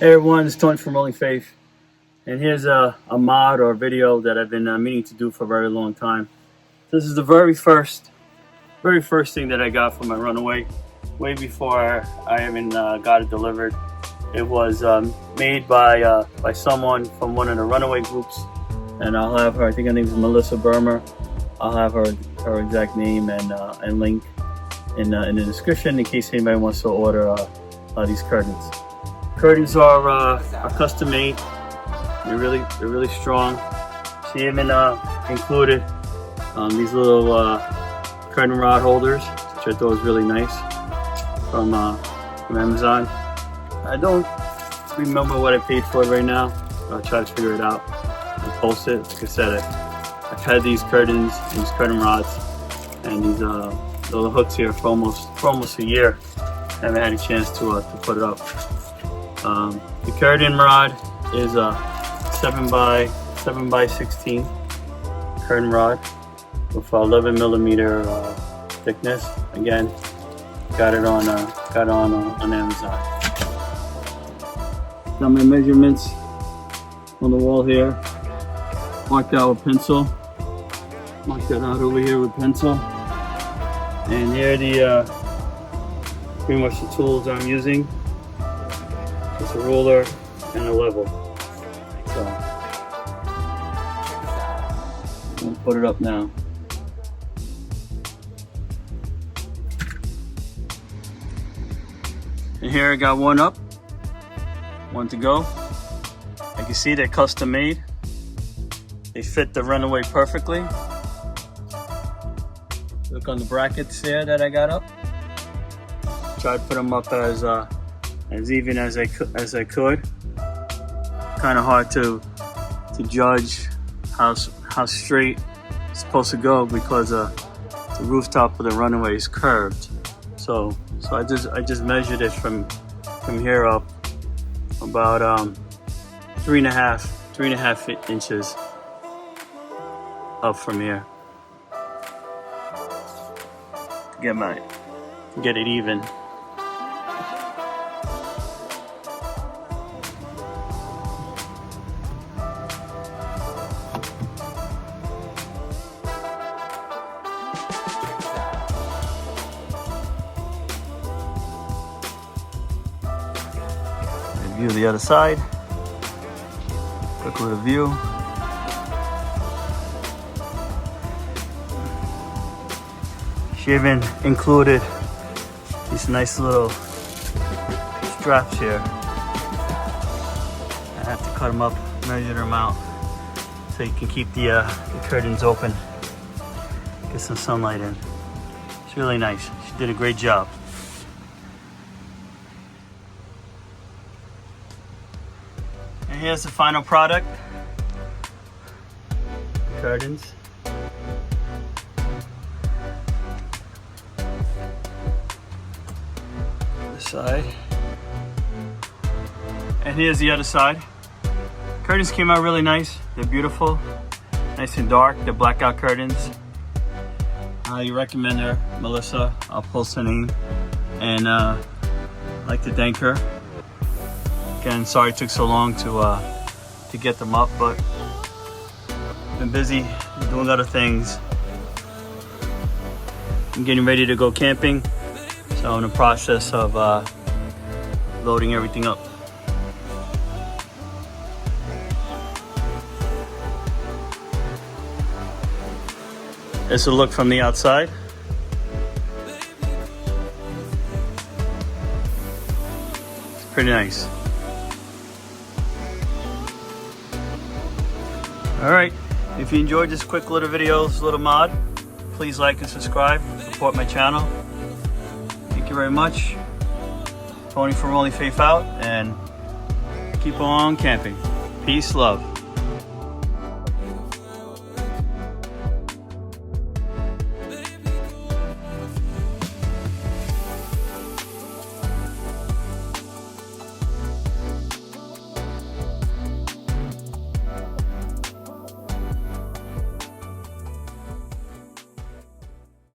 Hey everyone, it's Tony from Rolling Faith, and here's a mod or video that I've been meaning to do for a very long time. This is the very first thing that I got from my Runaway, way before I even got it delivered. It was made by someone from one of the Runaway groups, and I'll have her, I think her name is Melissa Burmer. I'll have her exact name and link in the description in case anybody wants to order these curtains. Curtains are custom made. They're really strong. She even included these little curtain rod holders, which I thought was really nice from Amazon. I don't remember what I paid for it right now. I'll try to figure it out and post it. Like I said, I've had these curtains, these curtain rods, and these little hooks here for almost a year. I haven't had a chance to put it up. The curtain rod is a 7x16 curtain rod with 11mm thickness. Again, got it on Amazon. Got my measurements on the wall here. Marked out with pencil. Marked that out over here with pencil. And here are the pretty much the tools I'm using. It's a ruler and a level. So I'm gonna put it up now. And here I got one up, one to go. You can see they're custom made. They fit the Runaway perfectly. Look on the brackets there that I got up. Tried to put them up as even as I could. Kind of hard to judge how straight it's supposed to go because the rooftop of the Runaway is curved. So I just measured it from here up about 3.5 inches up from here. Get it even. View the other side. Quick little view. She even included these nice little straps here. I have to cut them up, measure them out, so you can keep the curtains open. Get some sunlight in. It's really nice. She did a great job. And here's the final product. Curtains. This side. And here's the other side. Curtains came out really nice. They're beautiful. Nice and dark. They're blackout curtains. I highly recommend her, Melissa. I'll post her name. And I'd like to thank her. Again, sorry it took so long to get them up, but I've been busy doing other things. I'm getting ready to go camping, so I'm in the process of loading everything up. This is a look from the outside. It's pretty nice. Alright, if you enjoyed this quick little video, this little mod, please like and subscribe, support my channel. Thank you very much. Tony from Rolling Faith out, and keep on camping. Peace, love.